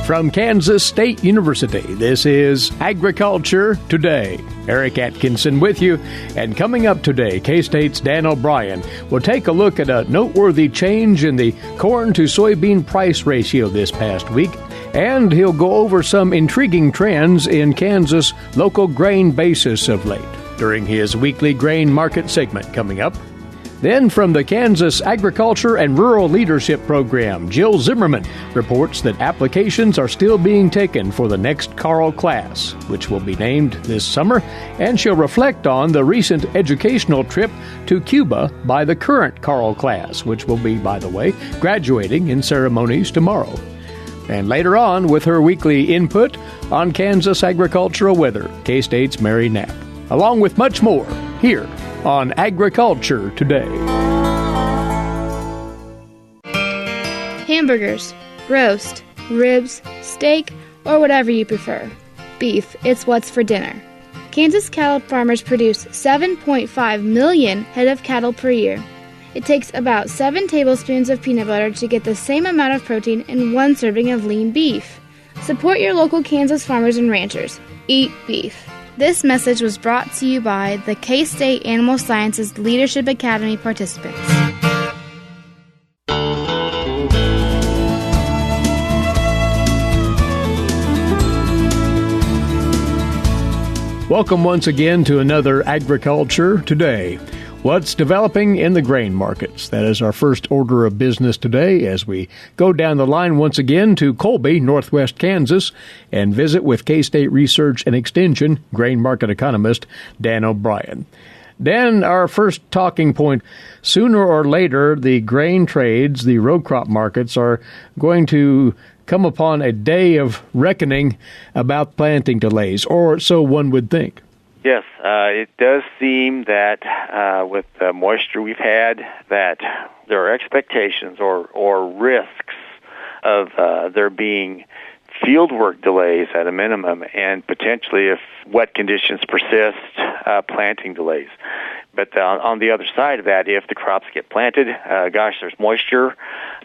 from Kansas State University, this is Agriculture Today. Eric Atkinson with you, and coming up today, K-State's Dan O'Brien will take a look at a noteworthy change in the corn-to-soybean price ratio this past week, and he'll go over some intriguing trends in Kansas' local grain basis of late during his weekly grain market segment coming up. Then from the Kansas Agriculture and Rural Leadership Program, Jill Zimmerman reports that applications are still being taken for the next Carl class, which will be named this summer, and she'll reflect on the recent educational trip to Cuba by the current Carl class, which will be, by the way, graduating in ceremonies tomorrow. And later on, with her weekly input on Kansas agricultural weather, K-State's Mary Knapp, along with much more, here on Agriculture Today. Hamburgers, roast, ribs, steak, or whatever you prefer. Beef, it's what's for dinner. Kansas cattle farmers produce 7.5 million head of cattle per year. It takes about 7 tablespoons of peanut butter to get the same amount of protein in 1 serving of lean beef. Support your local Kansas farmers and ranchers. Eat beef. This message was brought to you by the K-State Animal Sciences Leadership Academy participants. Welcome once again to another Agriculture Today. What's developing in the grain markets? That is our first order of business today as we go down the line once again to Colby, northwest Kansas, and visit with K-State Research and Extension grain market economist Dan O'Brien. Dan, our first talking point, sooner or later, the grain trades, the row crop markets, are going to come upon a day of reckoning about planting delays, or so one would think. Yes, it does seem that with the moisture we've had, that there are expectations or risks of there being fieldwork delays at a minimum, and potentially, if wet conditions persist, planting delays. But on the other side of that, if the crops get planted, there's moisture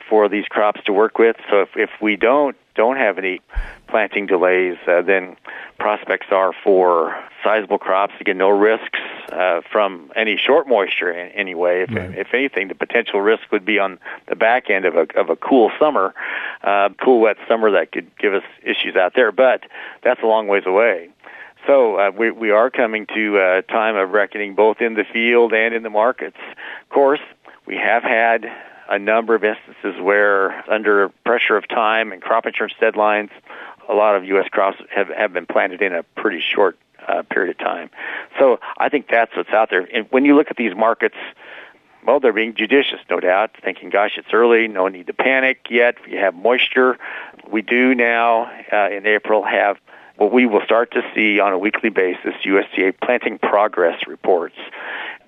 for these crops to work with. So if we don't have any planting delays, then prospects are for sizable crops. Again, no risks from any short moisture anyway. If anything, the potential risk would be on the back end of a cool summer, cool, wet summer that could give us issues out there. But that's a long ways away. So we are coming to a time of reckoning both in the field and in the markets. Of course, we have had a number of instances where, under pressure of time and crop insurance deadlines, a lot of U.S. crops have been planted in a pretty short period of time. So I think that's what's out there. And when you look at these markets, well, they're being judicious, no doubt, thinking, gosh, it's early, no need to panic yet. We have moisture. We do now, in April, have what we will start to see on a weekly basis, USDA planting progress reports.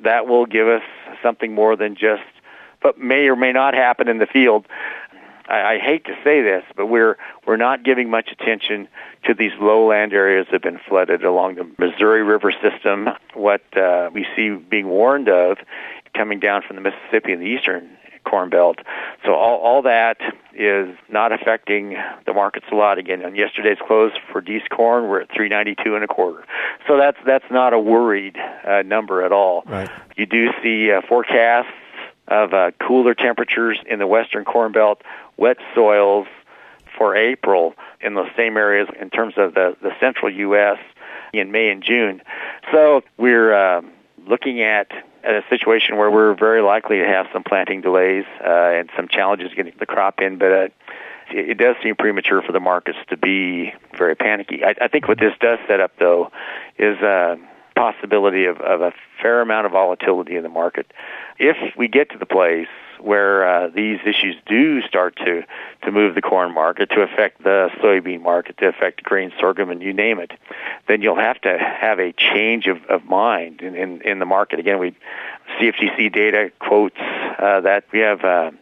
That will give us something more than just what may or may not happen in the field. I hate to say this, but we're not giving much attention to these lowland areas that have been flooded along the Missouri River system. What we see being warned of coming down from the Mississippi and the eastern Corn Belt. So all that is not affecting the markets a lot. Again, on yesterday's close for D's corn, we're at $3.9225. So that's not a worried number at all. Right. You do see forecasts of cooler temperatures in the western Corn Belt, wet soils for April in those same areas in terms of the central U.S. in May and June. So we're looking at a situation where we're very likely to have some planting delays and some challenges getting the crop in, but it does seem premature for the markets to be very panicky. I think what this does set up, though, is a possibility of a fair amount of volatility in the market. If we get to the place where these issues do start to move the corn market, to affect the soybean market, to affect grain, sorghum, and you name it, then you'll have to have a change of mind in the market. Again, CFTC data quotes that we have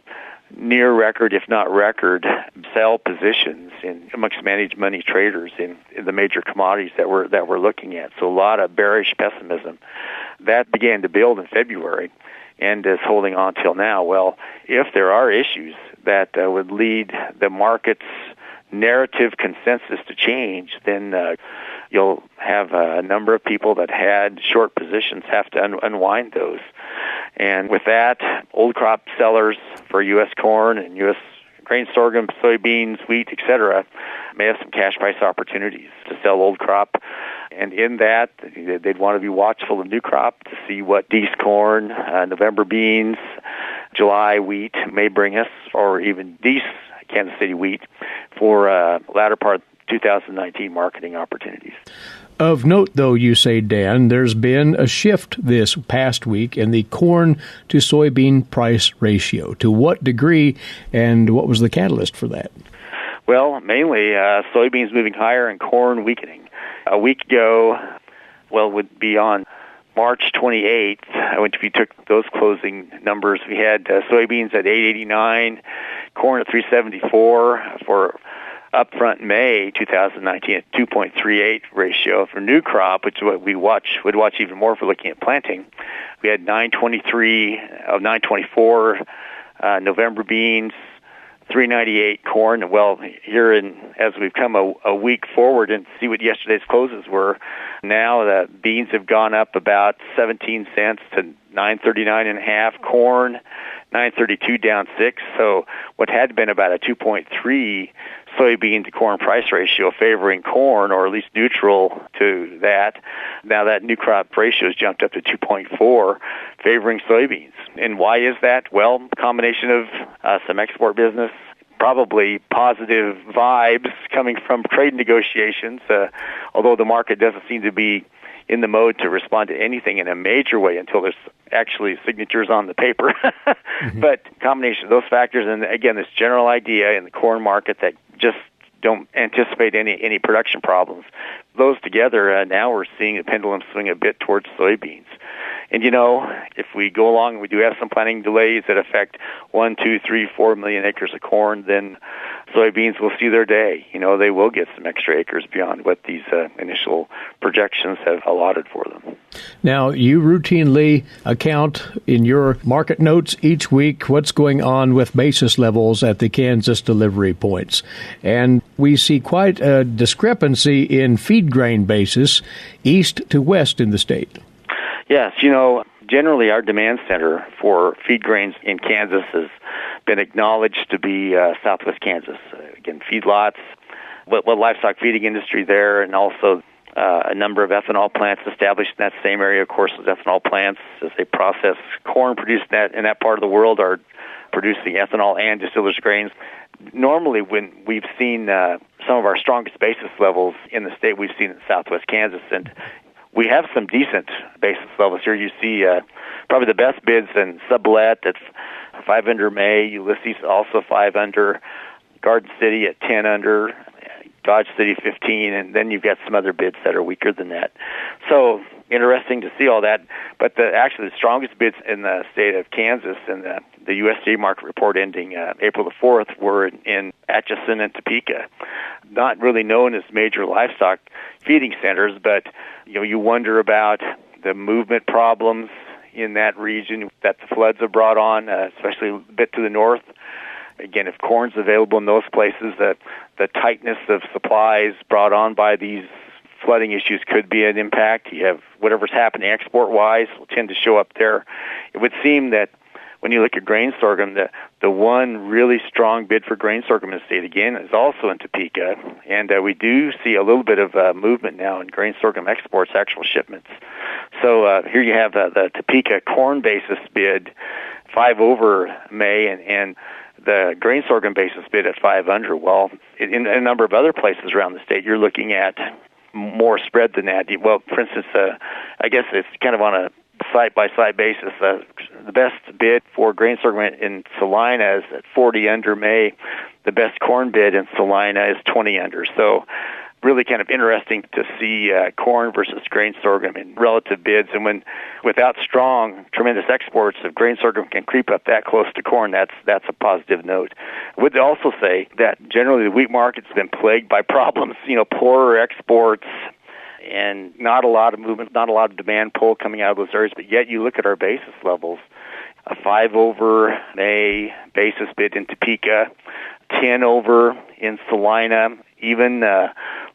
near record, if not record, sell positions amongst managed money traders in the major commodities that we're looking at. So a lot of bearish pessimism that began to build in February and is holding on till now. Well, if there are issues that would lead the markets narrative consensus to change, then you'll have a number of people that had short positions have to unwind those. And with that, old crop sellers for U.S. corn and U.S. grain, sorghum, soybeans, wheat, etc., may have some cash price opportunities to sell old crop. And in that, they'd want to be watchful of new crop to see what Dece corn, November beans, July wheat may bring us, or even Dece Kansas City wheat for latter part 2019 marketing opportunities. Of note, though, you say, Dan, there's been a shift this past week in the corn-to-soybean price ratio. To what degree, and what was the catalyst for that? Well, mainly soybeans moving higher and corn weakening. A week ago, would be on March 28th, if you took those closing numbers, we had soybeans at $8.89, corn at $3.74 for upfront May 2019 at 2.38 ratio. For new crop, which is what we would watch even more for looking at planting, we had 9.23 of 9.24 November beans, 3.98 corn. Well, here as we've come a week forward and see what yesterday's closes were, now the beans have gone up about 17 cents to 9.39.5. Corn, 9.32 down 6. So what had been about a 2.3 soybean to corn price ratio favoring corn, or at least neutral to that, now that new crop ratio has jumped up to 2.4 favoring soybeans. And why is that? Well, a combination of some export business, probably positive vibes coming from trade negotiations, although the market doesn't seem to be in the mode to respond to anything in a major way until there's actually signatures on the paper. Mm-hmm. But combination of those factors, and again, this general idea in the corn market that just don't anticipate any production problems, those together, now we're seeing the pendulum swing a bit towards soybeans. And, if we go along, we do have some planting delays that affect 1, 2, 3, 4 million acres of corn, then soybeans will see their day. They will get some extra acres beyond what these initial projections have allotted for them. Now, you routinely account in your market notes each week what's going on with basis levels at the Kansas delivery points. And we see quite a discrepancy in feed grain basis east to west in the state. Yes, generally our demand center for feed grains in Kansas has been acknowledged to be southwest Kansas. Again, feedlots, what livestock feeding industry there, and also a number of ethanol plants established in that same area. Of course, those ethanol plants, as they process corn produced in that part of the world, are producing ethanol and distillers' grains. Normally, when we've seen some of our strongest basis levels in the state, we've seen in southwest Kansas, and we have some decent basis levels here. You see probably the best bids in Sublet at 5 under May, Ulysses also 5 under, Garden City at 10 under, Dodge City 15, and then you've got some other bids that are weaker than that. So interesting to see all that. But actually the strongest bids in the state of Kansas and the USDA market report ending April the 4th were in Atchison and Topeka. Not really known as major livestock feeding centers, but you wonder about the movement problems in that region that the floods have brought on, especially a bit to the north. Again, if corn's available in those places, the tightness of supplies brought on by these flooding issues could be an impact. You have whatever's happening export-wise will tend to show up there. It would seem that when you look at grain sorghum, the one really strong bid for grain sorghum in the state, again, is also in Topeka. And we do see a little bit of movement now in grain sorghum exports, actual shipments. So here you have the Topeka corn basis bid, 5 over May, and the grain sorghum basis bid at 5 under. Well, in a number of other places around the state, you're looking at more spread than that. Well, for instance, I guess it's kind of on a site-by-site basis. The best bid for grain sorghum in Salina is at 40 under May. The best corn bid in Salina is 20 under. So really kind of interesting to see corn versus grain sorghum in relative bids. And without strong, tremendous exports, if grain sorghum can creep up that close to corn, that's a positive note. I would also say that generally the wheat market's been plagued by problems, poorer exports, and not a lot of movement, not a lot of demand pull coming out of those areas, but yet you look at our basis levels, a 5 over May basis bid in Topeka, 10 over in Salina, even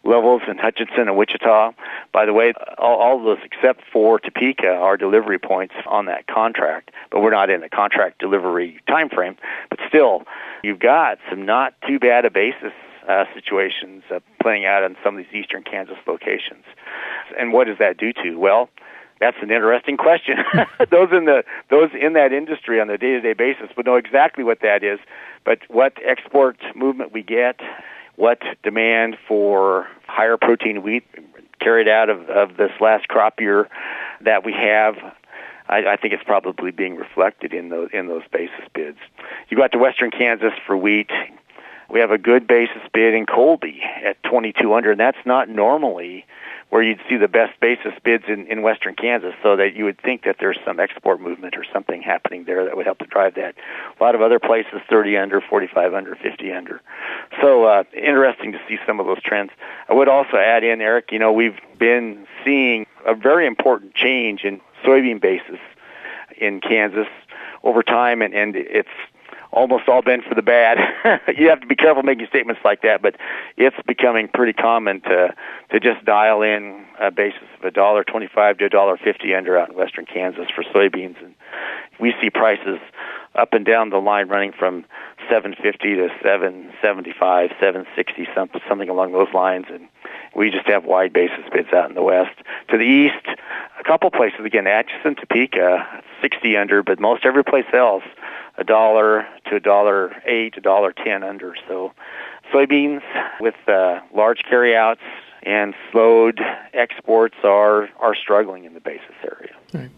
levels in Hutchinson and Wichita. By the way, all of those except for Topeka are delivery points on that contract, but we're not in the contract delivery time frame. But still, you've got some not too bad a basis situations playing out in some of these eastern Kansas locations. And what does that do to? Well, that's an interesting question. Those in that industry on a day-to-day basis would know exactly what that is. But what export movement we get, what demand for higher protein wheat carried out of this last crop year that we have, I think it's probably being reflected in those basis bids. You go out to western Kansas for wheat. We have a good basis bid in Colby at 2,200, and that's not normally where you'd see the best basis bids in western Kansas, so that you would think that there's some export movement or something happening there that would help to drive that. A lot of other places, 30 under, 45 under, 50 under. So interesting to see some of those trends. I would also add in, Eric, we've been seeing a very important change in soybean basis in Kansas over time, and it's almost all been for the bad. You have to be careful making statements like that, but it's becoming pretty common to just dial in a basis of $1.25 to $1.50 under out in western Kansas for soybeans, and we see prices up and down the line running from $7.50 to $7.75, $7.60, something along those lines, and we just have wide basis bids out in the west. To the east, a couple places, again, Atchison, Topeka, 60 under, but most every place else, $1 to $1.08 to $1.10 under. So soybeans with large carryouts and slowed exports are struggling in the basis area. Right.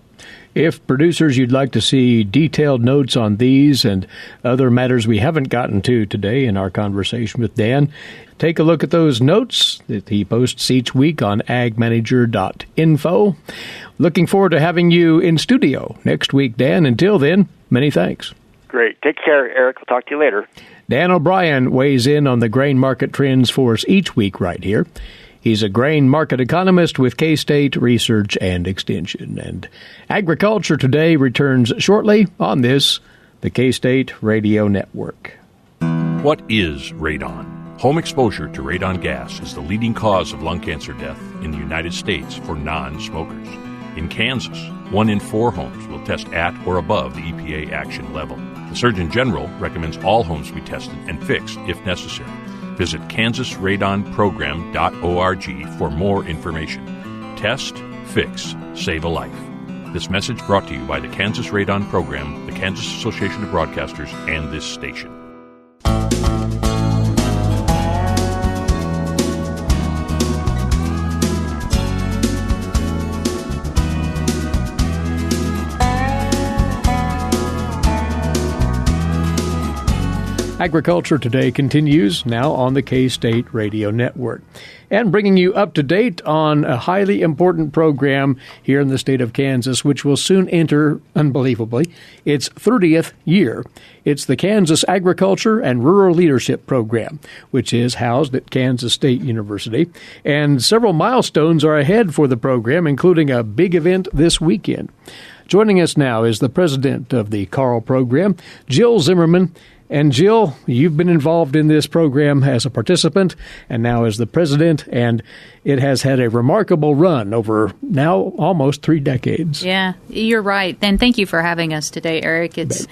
If producers, you'd like to see detailed notes on these and other matters we haven't gotten to today in our conversation with Dan, take a look at those notes that he posts each week on agmanager.info. Looking forward to having you in studio next week, Dan. Until then, many thanks. Great. Take care, Eric. We'll talk to you later. Dan O'Brien weighs in on the grain market trends for us each week right here. He's a grain market economist with K-State Research and Extension. And Agriculture Today returns shortly on this, the K-State Radio Network. What is radon? Home exposure to radon gas is the leading cause of lung cancer death in the United States for non-smokers. In Kansas, 1 in 4 homes will test at or above the EPA action level. The Surgeon General recommends all homes be tested and fixed if necessary. Visit kansasradonprogram.org for more information. Test, fix, save a life. This message brought to you by the Kansas Radon Program, the Kansas Association of Broadcasters, and this station. Agriculture Today continues now on the K-State Radio Network and bringing you up to date on a highly important program here in the state of Kansas, which will soon enter, unbelievably, its 30th year. It's the Kansas Agriculture and Rural Leadership Program, which is housed at Kansas State University. And several milestones are ahead for the program, including a big event this weekend. Joining us now is the president of the CARL program, Jill Zimmerman. And Jill, you've been involved in this program as a participant and now as the president, and it has had a remarkable run over now almost 3 decades. Yeah, you're right. And thank you for having us today, Eric. It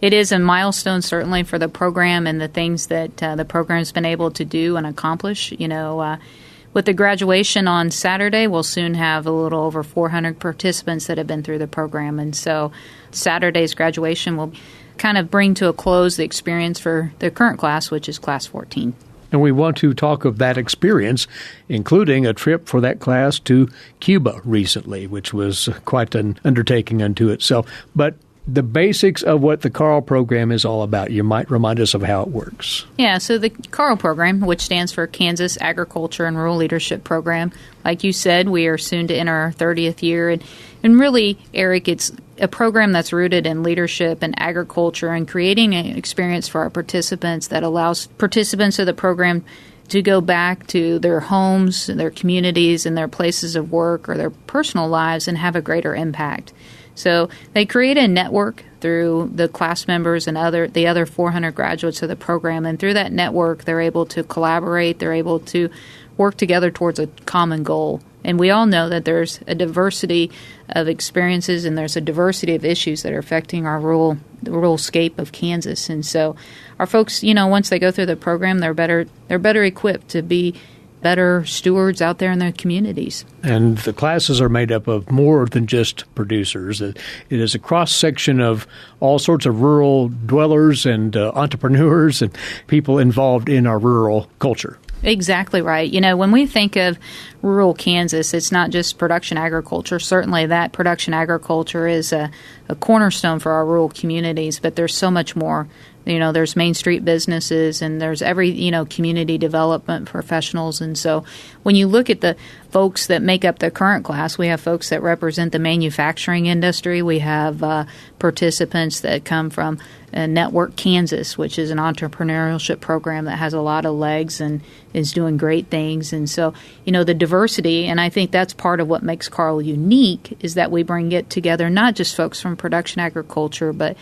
is a milestone, certainly, for the program and the things that the program's been able to do and accomplish. With the graduation on Saturday, we'll soon have a little over 400 participants that have been through the program. And so Saturday's graduation will kind of bring to a close the experience for the current class, which is Class 14. And we want to talk of that experience, including a trip for that class to Cuba recently, which was quite an undertaking unto itself. But the basics of what the CARL program is all about, you might remind us of how it works. Yeah, so the CARL program, which stands for Kansas Agriculture and Rural Leadership Program, like you said, we are soon to enter our 30th year. And really, Eric, it's a program that's rooted in leadership and agriculture and creating an experience for our participants that allows participants of the program to go back to their homes, their communities, and their places of work or their personal lives and have a greater impact. So they create a network through the class members and the other 400 graduates of the program. And through that network, they're able to collaborate. They're able to work together towards a common goal. And we all know that there's a diversity of experiences and there's a diversity of issues that are affecting our rural scape of Kansas. And so our folks, once they go through the program, they're better equipped to be better stewards out there in their communities. And the classes are made up of more than just producers. It is a cross-section of all sorts of rural dwellers and entrepreneurs and people involved in our rural culture. Exactly right. When we think of rural Kansas, it's not just production agriculture. Certainly that production agriculture is a cornerstone for our rural communities, but there's so much more. There's Main Street businesses and there's every, community development professionals. And so when you look at the folks that make up the current class, we have folks that represent the manufacturing industry. We have participants that come from Network Kansas, which is an entrepreneurship program that has a lot of legs and is doing great things. And so, the diversity, and I think that's part of what makes Carl unique, is that we bring it together, not just folks from production agriculture, but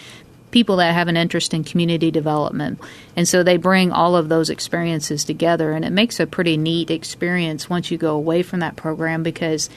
people that have an interest in community development. And so they bring all of those experiences together, and it makes a pretty neat experience once you go away from that program, because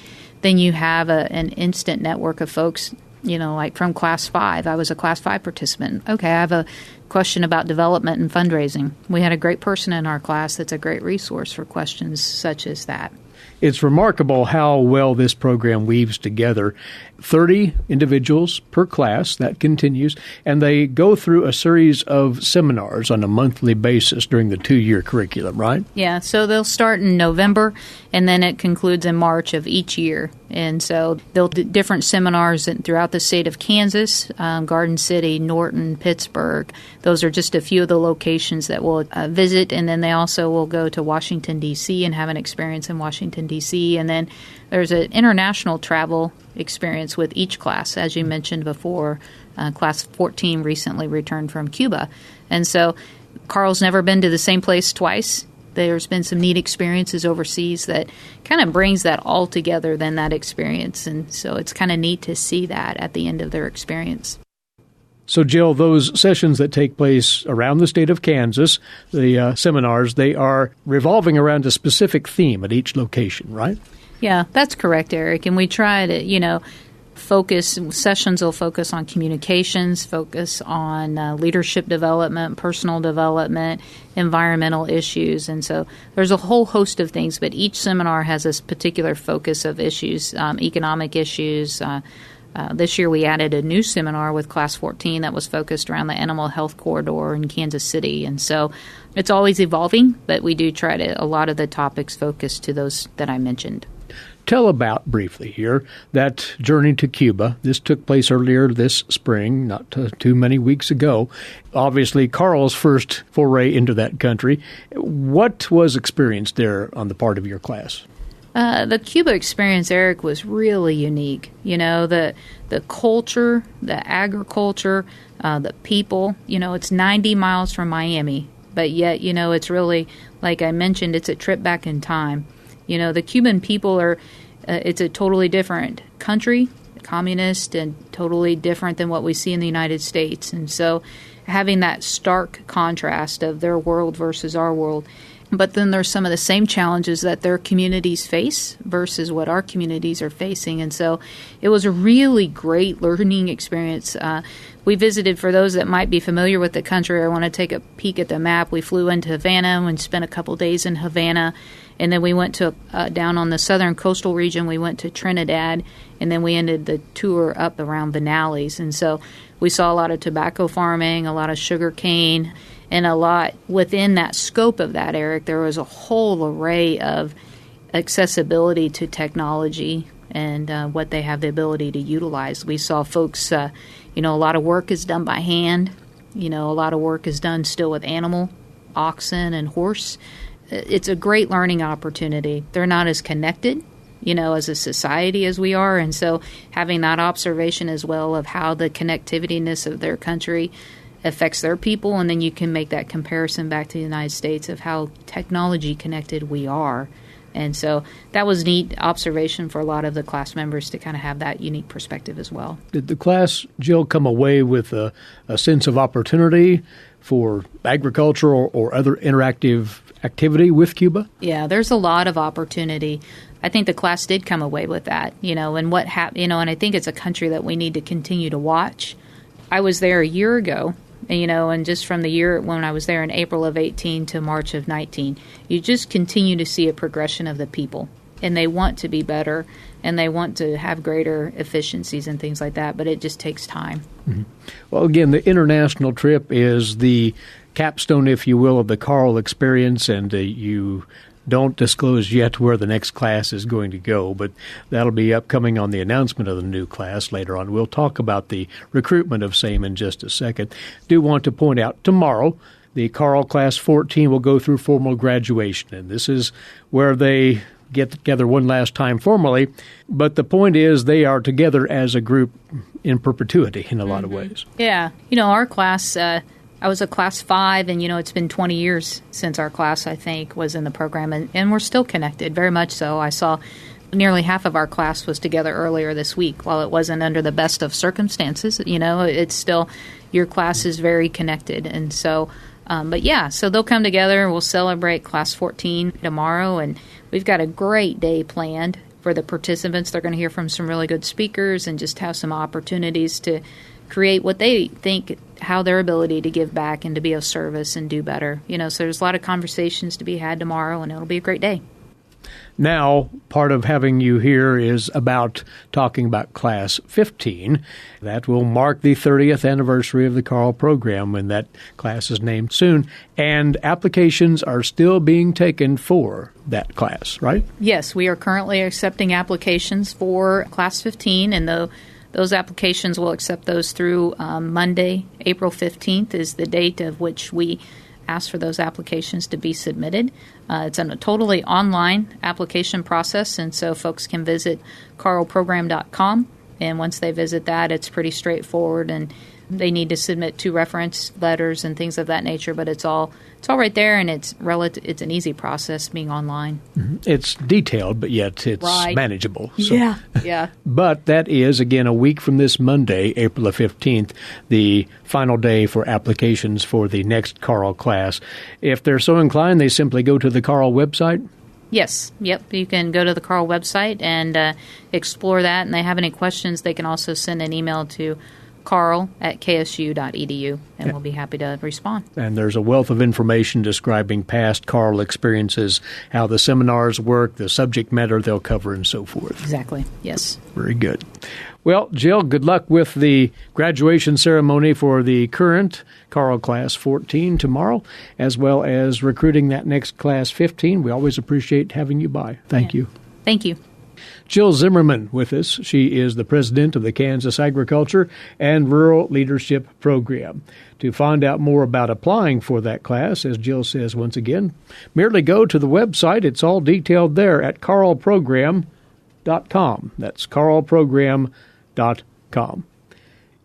then you have an instant network of folks, like from Class 5. I was a Class 5 participant. Okay, I have a question about development and fundraising. We had a great person in our class that's a great resource for questions such as that. It's remarkable how well this program weaves together 30 individuals per class. That continues, and they go through a series of seminars on a monthly basis during the 2-year curriculum, right? Yeah, so they'll start in November, and then it concludes in March of each year. And so they'll do different seminars throughout the state of Kansas, Garden City, Norton, Pittsburgh. Those are just a few of the locations that we'll visit, and then they also will go to Washington, D.C. and have an experience in Washington, D.C. And then there's an international travel experience with each class. As you mentioned before, Class 14 recently returned from Cuba. And so Carl's never been to the same place twice. There's been some neat experiences overseas that kind of brings that all together, then that experience. And so it's kind of neat to see that at the end of their experience. So, Jill, those sessions that take place around the state of Kansas, the seminars, they are revolving around a specific theme at each location, right? Yeah, that's correct, Eric. And we try to, sessions will focus on communications, focus on leadership development, personal development, environmental issues. And so there's a whole host of things, but each seminar has this particular focus of issues, economic issues. This year we added a new seminar with Class 14 that was focused around the animal health corridor in Kansas City. And so it's always evolving, but we do try to, a lot of the topics focus to those that I mentioned. Tell about briefly here that journey to Cuba. This took place earlier this spring, not too many weeks ago. Obviously, Carl's first foray into that country. What was experienced there on the part of your class? The Cuba experience, Eric, was really unique. The culture, the agriculture, the people. It's 90 miles from Miami, but yet, it's really, like I mentioned, it's a trip back in time. The Cuban people are, it's a totally different country, communist, and totally different than what we see in the United States. And so having that stark contrast of their world versus our world. But then there's some of the same challenges that their communities face versus what our communities are facing. And so it was a really great learning experience. We visited, for those that might be familiar with the country or want to take a peek at the map, we flew into Havana and spent a couple days in Havana. And then we went to down on the southern coastal region. We went to Trinidad, and then we ended the tour up around Vinales. And so we saw a lot of tobacco farming, a lot of sugar cane, and a lot within that scope of that, Eric. There was a whole array of accessibility to technology and what they have the ability to utilize. We saw folks, a lot of work is done by hand. A lot of work is done still with animal, oxen and horse. It's a great learning opportunity. They're not as connected, as a society as we are. And so having that observation as well of how the connectivityness of their country affects their people, and then you can make that comparison back to the United States of how technology connected we are. And so that was neat observation for a lot of the class members to kind of have that unique perspective as well. Did the class, Jill, come away with a sense of opportunity for agriculture or other interactive activity with Cuba? Yeah, there's a lot of opportunity. I think the class did come away with that, and what happened, and I think it's a country that we need to continue to watch. I was there a year ago, and just from the year when I was there in April of 18 to March of 19, you just continue to see a progression of the people. And they want to be better, and they want to have greater efficiencies and things like that, but it just takes time. Mm-hmm. Well, again, the international trip is the capstone, if you will, of the Carl experience, and you don't disclose yet where the next class is going to go, but that'll be upcoming on the announcement of the new class later on. We'll talk about the recruitment of same in just a second. Do want to point out tomorrow, the Carl Class 14 will go through formal graduation, and this is where they get together one last time formally, but the point is they are together as a group in perpetuity in a lot of ways. Yeah. Our class, I was a class 5, and, it's been 20 years since our class, I think, was in the program, and we're still connected, very much so. I saw nearly half of our class was together earlier this week. While it wasn't under the best of circumstances, it's still, your class is very connected. And so, so they'll come together. We'll celebrate Class 14 tomorrow, and we've got a great day planned for the participants. They're going to hear from some really good speakers and just have some opportunities to create what they think, how their ability to give back and to be of service and do better. So there's a lot of conversations to be had tomorrow, and it'll be a great day. Now, part of having you here is about talking about Class 15. That will mark the 30th anniversary of the Carl program, and that class is named soon. And applications are still being taken for that class, right? Yes, we are currently accepting applications for Class 15, and those applications will accept those through Monday, April 15th is the date of which we ask for those applications to be submitted. It's a totally online application process, and so folks can visit carlprogram.com, and once they visit that, it's pretty straightforward, and they need to submit 2 reference letters and things of that nature, but it's all right there, and it's an easy process being online. Mm-hmm. It's detailed, but yet it's right. Manageable. So. Yeah. But that is, again, a week from this Monday, April the 15th, the final day for applications for the next Carl class. If they're so inclined, they simply go to the Carl website? Yes. Yep. You can go to the Carl website and explore that, and if they have any questions, they can also send an email to carl@ksu.edu, and we'll be happy to respond. And there's a wealth of information describing past Carl experiences, how the seminars work, the subject matter they'll cover, and so forth. Exactly, yes. Very good. Well, Jill, good luck with the graduation ceremony for the current Carl Class 14 tomorrow, as well as recruiting that next Class 15. We always appreciate having you by. Thank you. Thank you. Jill Zimmerman with us. She is the president of the Kansas Agriculture and Rural Leadership Program. To find out more about applying for that class, as Jill says once again, merely go to the website. It's all detailed there at carlprogram.com. That's carlprogram.com.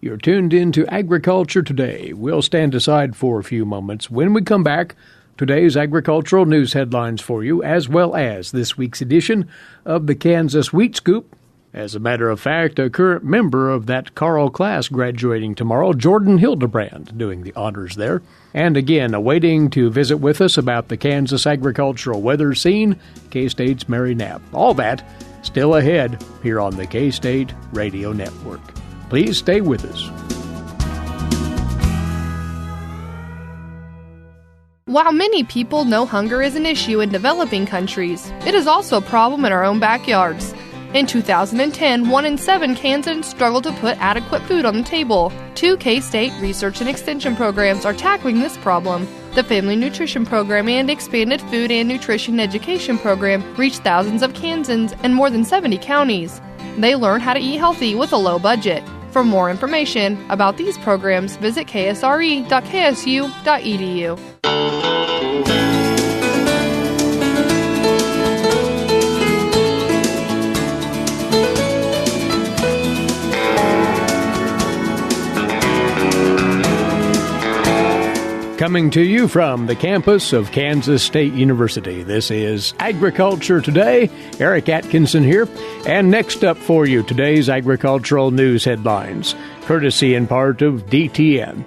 You're tuned in to Agriculture Today. We'll stand aside for a few moments. When we come back, today's agricultural news headlines for you, as well as this week's edition of the Kansas Wheat Scoop. As a matter of fact, a current member of that Carl class graduating tomorrow, Jordan Hildebrand, doing the honors there. And again, awaiting to visit with us about the Kansas agricultural weather scene, K-State's Mary Knapp. All that still ahead here on the K-State Radio Network. Please stay with us. While many people know hunger is an issue in developing countries, it is also a problem in our own backyards. In 2010, 1 in 7 Kansans struggled to put adequate food on the table. 2 K-State research and extension programs are tackling this problem. The Family Nutrition Program and Expanded Food and Nutrition Education Program reach thousands of Kansans in more than 70 counties. They learn how to eat healthy with a low budget. For more information about these programs, visit ksre.ksu.edu. Coming to you from the campus of Kansas State University, this is Agriculture Today. Eric Atkinson here. And next up for you, today's agricultural news headlines, courtesy in part of DTN.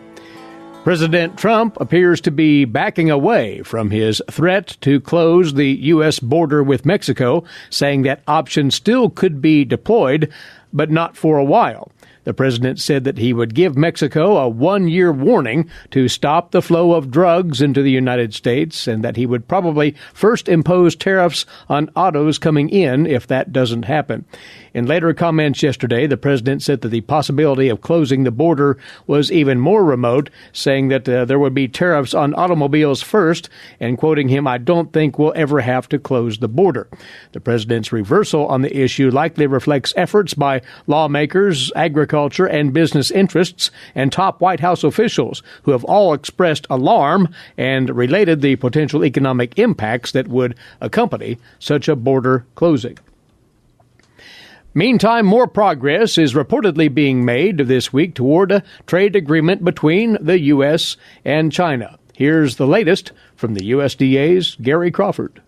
President Trump appears to be backing away from his threat to close the U.S. border with Mexico, saying that option still could be deployed, but not for a while. The president said that he would give Mexico a one-year warning to stop the flow of drugs into the United States, and that he would probably first impose tariffs on autos coming in if that doesn't happen. In later comments yesterday, the president said that the possibility of closing the border was even more remote, saying that there would be tariffs on automobiles first, and quoting him, "I don't think we'll ever have to close the border." The president's reversal on the issue likely reflects efforts by lawmakers, agriculture, and business interests, and top White House officials who have all expressed alarm and related the potential economic impacts that would accompany such a border closing. Meantime, more progress is reportedly being made this week toward a trade agreement between the U.S. and China. Here's the latest from the USDA's Gary Crawford.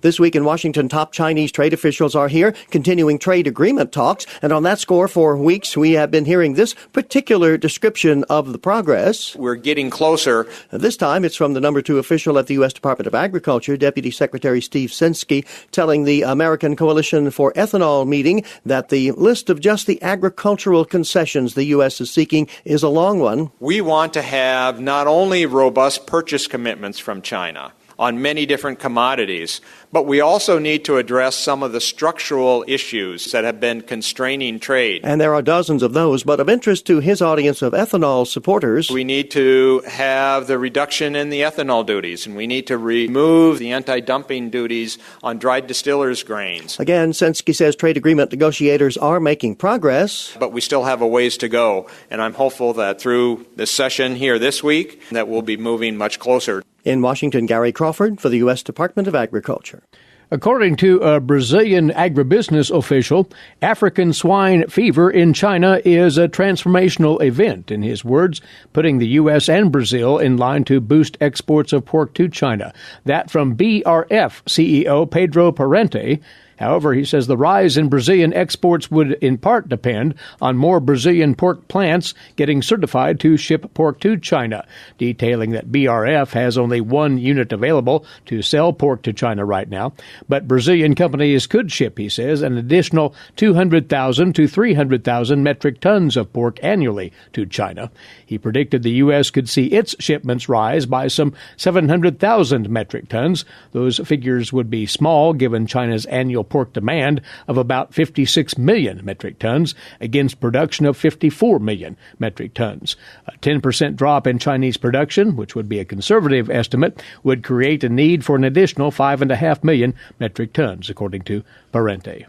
This week in Washington, top Chinese trade officials are here, continuing trade agreement talks. And on that score, for weeks, we have been hearing this particular description of the progress. We're getting closer. This time, it's from the number 2 official at the U.S. Department of Agriculture, Deputy Secretary Steve Censky, telling the American Coalition for Ethanol meeting that the list of just the agricultural concessions the U.S. is seeking is a long one. We want to have not only robust purchase commitments from China on many different commodities, but we also need to address some of the structural issues that have been constraining trade. And there are dozens of those, but of interest to his audience of ethanol supporters. We need to have the reduction in the ethanol duties, and we need to remove the anti-dumping duties on dried distillers' grains. Again, Censky says trade agreement negotiators are making progress. But we still have a ways to go, and I'm hopeful that through this session here this week, that we'll be moving much closer. In Washington, Gary Crawford for the U.S. Department of Agriculture. According to a Brazilian agribusiness official, African swine fever in China is a transformational event, in his words, putting the U.S. and Brazil in line to boost exports of pork to China. That from BRF CEO Pedro Parente. However, he says the rise in Brazilian exports would in part depend on more Brazilian pork plants getting certified to ship pork to China, detailing that BRF has only one unit available to sell pork to China right now. But Brazilian companies could ship, he says, an additional 200,000 to 300,000 metric tons of pork annually to China. He predicted the U.S. could see its shipments rise by some 700,000 metric tons. Those figures would be small given China's annual pork demand of about 56 million metric tons against production of 54 million metric tons. A 10% drop in Chinese production, which would be a conservative estimate, would create a need for an additional 5.5 million metric tons, according to Parente.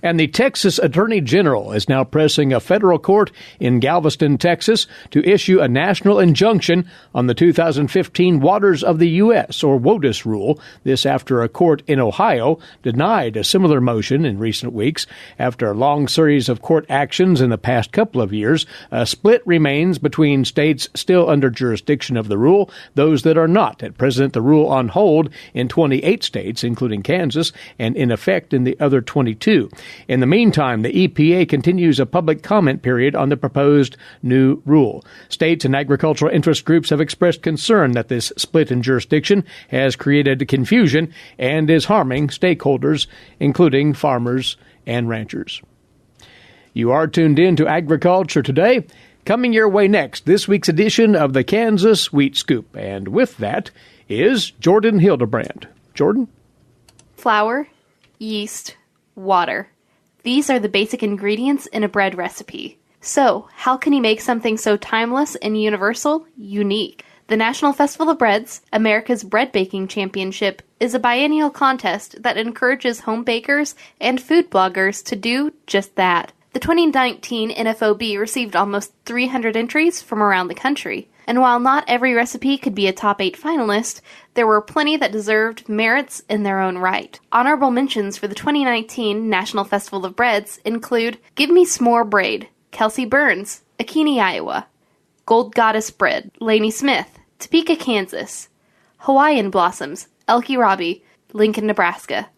And the Texas Attorney General is now pressing a federal court in Galveston, Texas, to issue a national injunction on the 2015 Waters of the U.S., or WOTUS rule. This after a court in Ohio denied a similar motion in recent weeks. After a long series of court actions in the past couple of years, a split remains between states still under jurisdiction of the rule, those that are not. At present, the rule on hold in 28 states, including Kansas, and in effect in the other 22. In the meantime, the EPA continues a public comment period on the proposed new rule. States and agricultural interest groups have expressed concern that this split in jurisdiction has created confusion and is harming stakeholders, including farmers and ranchers. You are tuned in to Agriculture Today. Coming your way next, this week's edition of the Kansas Wheat Scoop. And with that is Jordan Hildebrand. Jordan? Flour, yeast, water. These are the basic ingredients in a bread recipe. So, how can you make something so timeless and universal, unique? The National Festival of Breads, America's Bread Baking Championship, is a biennial contest that encourages home bakers and food bloggers to do just that. The 2019 NFOB received almost 300 entries from around the country. And while not every recipe could be a top 8 finalist, there were plenty that deserved merits in their own right. Honorable mentions for the 2019 National Festival of Breads include Give Me S'more Braid, Kelsey Burns, Akini, Iowa; Gold Goddess bread, Laney Smith, Topeka, Kansas. Hawaiian blossoms, Elkie Robbie, Lincoln, Nebraska.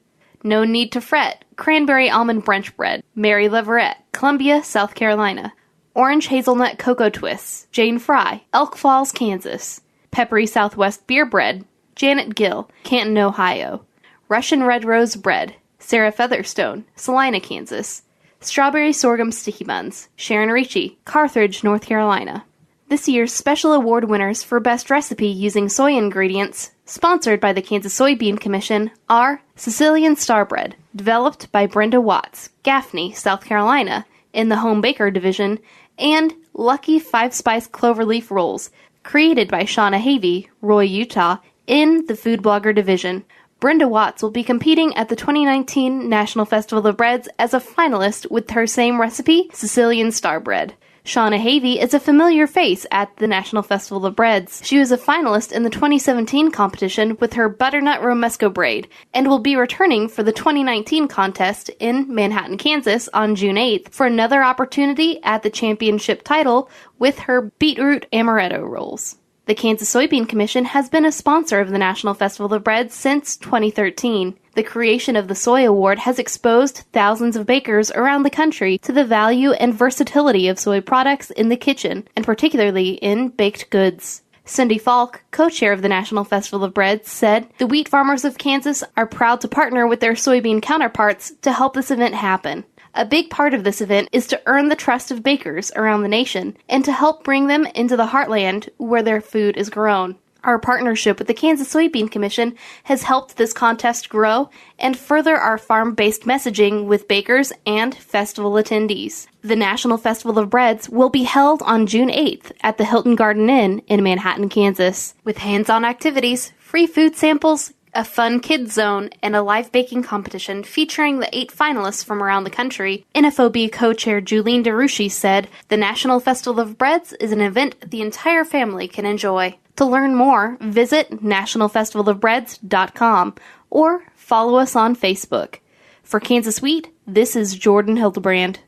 No Need to Fret, Cranberry Almond Brunch Bread, Mary Leverett, Columbia, South Carolina. Orange Hazelnut Cocoa Twists, Jane Fry, Elk Falls, Kansas. Peppery Southwest Beer Bread, Janet Gill, Canton, Ohio. Russian Red Rose Bread, Sarah Featherstone, Salina, Kansas. Strawberry Sorghum Sticky Buns, Sharon Ricci, Carthage, North Carolina. This year's special award winners for Best Recipe using soy ingredients, sponsored by the Kansas Soybean Commission, are Sicilian Star Bread, developed by Brenda Watts, Gaffney, South Carolina, in the Home Baker Division, and Lucky 5-Spice Cloverleaf Rolls, created by Shauna Havey, Roy, Utah, in the Food Blogger Division. Brenda Watts will be competing at the 2019 National Festival of Breads as a finalist with her same recipe, Sicilian Star Bread. Shauna Havey is a familiar face at the National Festival of Breads. She was a finalist in the 2017 competition with her butternut romesco braid, and will be returning for the 2019 contest in Manhattan, Kansas on June 8th for another opportunity at the championship title with her beetroot amaretto rolls. The Kansas Soybean Commission has been a sponsor of the National Festival of Bread since 2013. The creation of the Soy Award has exposed thousands of bakers around the country to the value and versatility of soy products in the kitchen, and particularly in baked goods. Cindy Falk, co-chair of the National Festival of Bread, said, "The wheat farmers of Kansas are proud to partner with their soybean counterparts to help this event happen. A big part of this event is to earn the trust of bakers around the nation and to help bring them into the heartland where their food is grown. Our partnership with the Kansas Soybean Commission has helped this contest grow and further our farm-based messaging with bakers and festival attendees. The National Festival of Breads will be held on June 8th at the Hilton Garden Inn in Manhattan, Kansas, with hands-on activities, free food samples, a fun kids zone, and a live baking competition featuring the 8 finalists from around the country. NFOB co-chair Julene DeRucci said, "The National Festival of Breads is an event the entire family can enjoy." To learn more, visit nationalfestivalofbreads.com or follow us on Facebook. For Kansas Wheat, this is Jordan Hildebrand.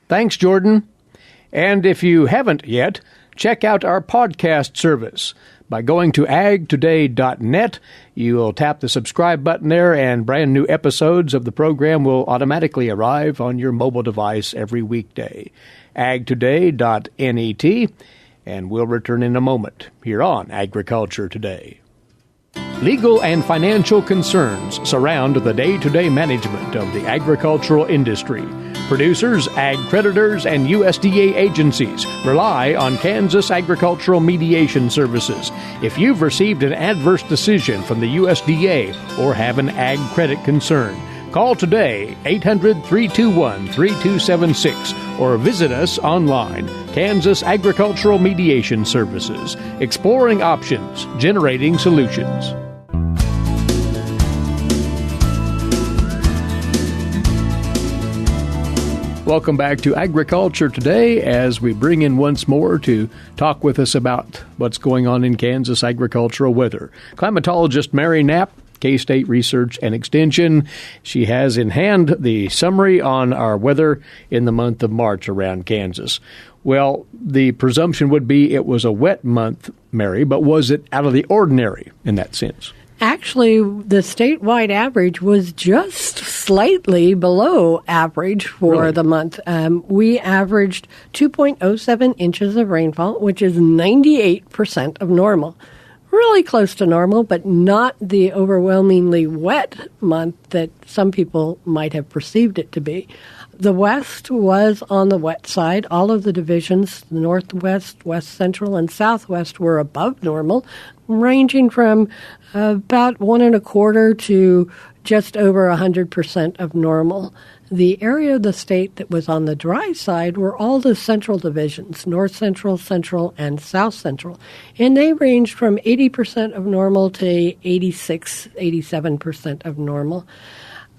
Thanks, Jordan. And if you haven't yet, check out our podcast service. By going to agtoday.net, you will tap the subscribe button there, and brand new episodes of the program will automatically arrive on your mobile device every weekday. agtoday.net, and we'll return in a moment here on Agriculture Today. Legal and financial concerns surround the day-to-day management of the agricultural industry. Producers, ag creditors, and USDA agencies rely on Kansas Agricultural Mediation Services. If you've received an adverse decision from the USDA or have an ag credit concern, call today 800-321-3276 or visit us online. Kansas Agricultural Mediation Services, exploring options, generating solutions. Welcome back to Agriculture Today as we bring in once more to talk with us about what's going on in Kansas agricultural weather. Climatologist Mary Knapp, K-State Research and Extension. She has in hand the summary on our weather in the month of March around Kansas. Well, the presumption would be it was a wet month, Mary, but was it out of the ordinary in that sense? Actually, the statewide average was just slightly below average for the month. We averaged 2.07 inches of rainfall, which is 98% of normal. Really close to normal, but not the overwhelmingly wet month that some people might have perceived it to be. The West was on the wet side. All of the divisions, the Northwest, West Central, and Southwest were above normal, ranging from about 1.25 to just over 100% of normal. The area of the state that was on the dry side were all the central divisions, North Central, Central, and South Central. And they ranged from 80% of normal to 86, 87% of normal.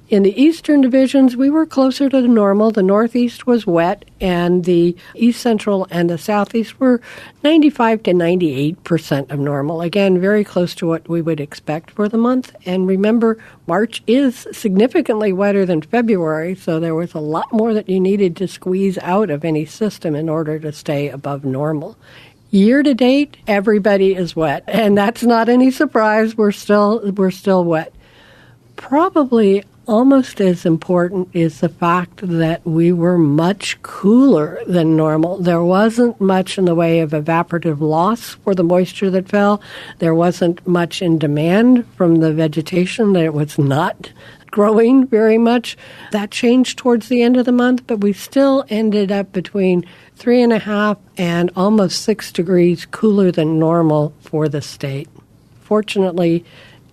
In the eastern divisions, we were closer to normal. The northeast was wet, and the east central and the southeast were 95 to 98% of normal. Again, very close to what we would expect for the month. And remember, March is significantly wetter than February, so there was a lot more that you needed to squeeze out of any system in order to stay above normal. Year to date, everybody is wet, and that's not any surprise. We're still wet. Probably almost as important is the fact that we were much cooler than normal. There wasn't much in the way of evaporative loss for the moisture that fell. There wasn't much in demand from the vegetation. That it was not growing very much. That changed towards the end of the month, but we still ended up between 3.5 and almost 6 degrees cooler than normal for the state. Fortunately,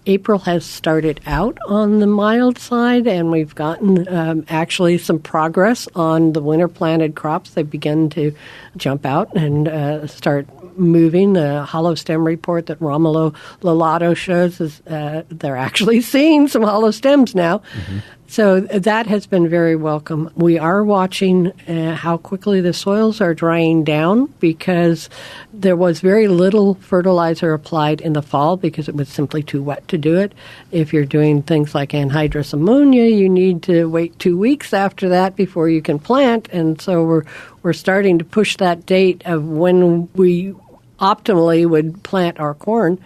April has started out on the mild side, and we've gotten actually some progress on the winter-planted crops. They've begun to jump out and start moving. The hollow stem report that Romulo Lolato shows is they're actually seeing some hollow stems now. Mm-hmm. So that has been very welcome. We are watching how quickly the soils are drying down because there was very little fertilizer applied in the fall because it was simply too wet to do it. If you're doing things like anhydrous ammonia, you need to wait 2 weeks after that before you can plant. And so we're starting to push that date of when we optimally would plant our corn.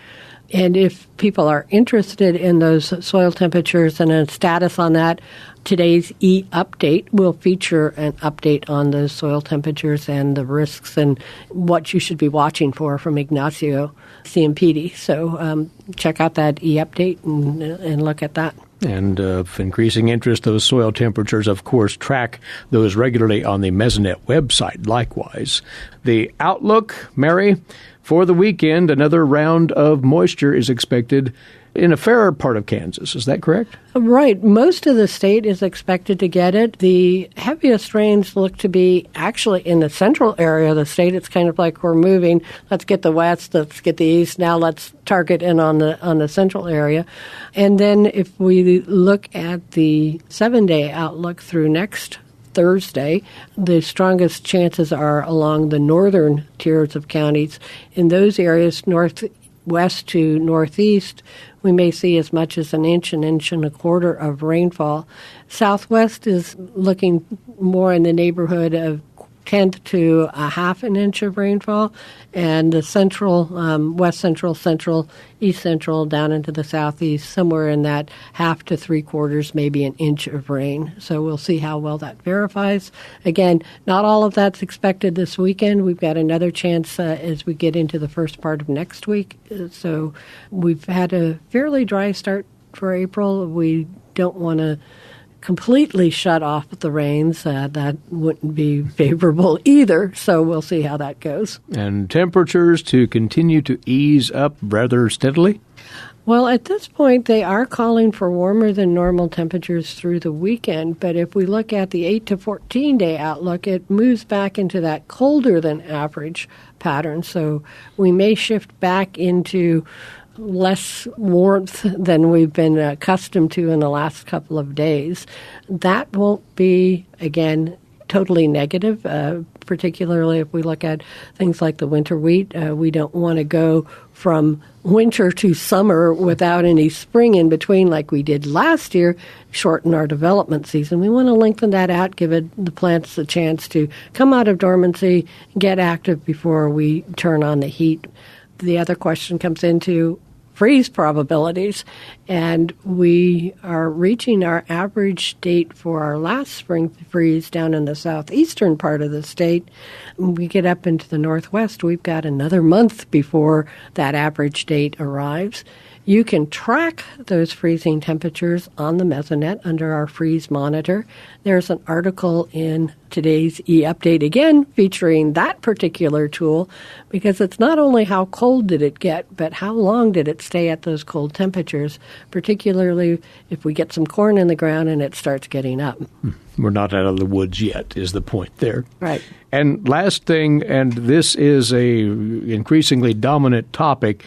And if people are interested in those soil temperatures and a status on that, today's e-update will feature an update on those soil temperatures and the risks and what you should be watching for from Ignacio Ciampidi. So check out that e-update and look at that. And of increasing interest, those soil temperatures, of course, track those regularly on the Mesonet website. Likewise, the outlook, Mary, for the weekend, another round of moisture is expected in a fairer part of Kansas. Is that correct? Right. Most of the state is expected to get it. The heaviest rains look to be actually in the central area of the state. It's kind of like we're moving. Let's get the west, let's get the east. Now let's target in on the central area. And then if we look at the 7-day outlook through next Thursday, the strongest chances are along the northern tiers of counties. In those areas, northwest to northeast, we may see as much as an inch and a quarter of rainfall. Southwest is looking more in the neighborhood of 1/10 to a half an inch of rainfall, and the central, west central, east central, down into the southeast, somewhere in that 1/2 to 3/4, maybe an inch of rain. So we'll see how well that verifies. Again, not all of that's expected this weekend. We've got another chance as we get into the first part of next week. So we've had a fairly dry start for April. We don't want to completely shut off the rains. That wouldn't be favorable either, so we'll see how that goes. And temperatures to continue to ease up rather steadily? Well, at this point, they are calling for warmer than normal temperatures through the weekend, but if we look at the 8 to 14-day outlook, it moves back into that colder than average pattern, so we may shift back into less warmth than we've been accustomed to in the last couple of days. That won't be, again, totally negative, particularly if we look at things like the winter wheat. We don't want to go from winter to summer without any spring in between like we did last year, shorten our development season. We want to lengthen that out, give the plants a chance to come out of dormancy, get active before we turn on the heat. The other question comes into freeze probabilities, and we are reaching our average date for our last spring freeze down in the southeastern part of the state. When we get up into the northwest, we've got another month before that average date arrives. You can track those freezing temperatures on the Mesonet under our freeze monitor. There's an article in today's e-update again featuring that particular tool, because it's not only how cold did it get, but how long did it stay at those cold temperatures, particularly if we get some corn in the ground and it starts getting up. We're not out of the woods yet, is the point there. Right. And last thing, and this is a increasingly dominant topic,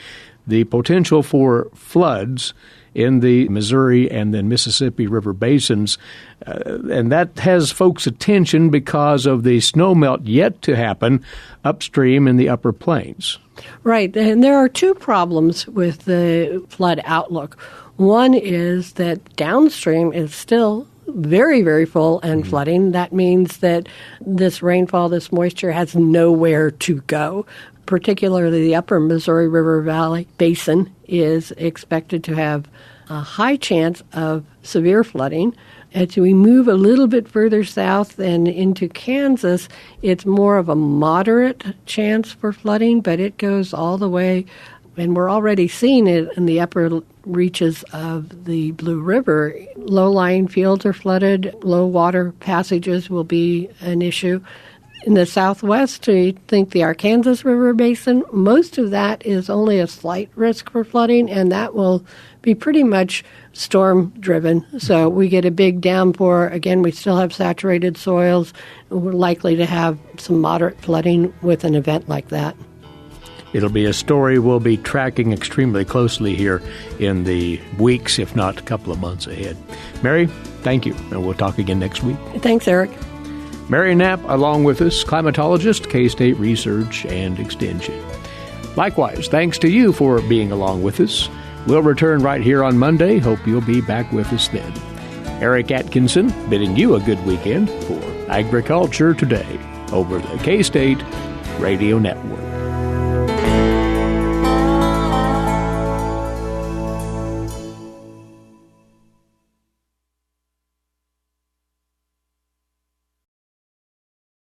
the potential for floods in the Missouri and then Mississippi River basins. And that has folks' attention because of the snowmelt yet to happen upstream in the upper plains. Right. And there are two problems with the flood outlook. One is that downstream is still very, very full and flooding. That means that this rainfall, this moisture has nowhere to go. particularly the upper Missouri River Valley Basin, is expected to have a high chance of severe flooding. As we move a little bit further south and into Kansas, it's more of a moderate chance for flooding, but it goes all the way, and we're already seeing it in the upper reaches of the Blue River. Low-lying fields are flooded. Low water passages will be an issue. In the southwest, we think the Arkansas River Basin, most of that is only a slight risk for flooding, and that will be pretty much storm-driven. So we get a big downpour. Again, we still have saturated soils. We're likely to have some moderate flooding with an event like that. It'll be a story we'll be tracking extremely closely here in the weeks, if not a couple of months ahead. Mary, thank you, and we'll talk again next week. Thanks, Eric. Mary Knapp, along with us, climatologist, K-State Research and Extension. Likewise, thanks to you for being along with us. We'll return right here on Monday. Hope you'll be back with us then. Eric Atkinson bidding you a good weekend for Agriculture Today over the K-State Radio Network.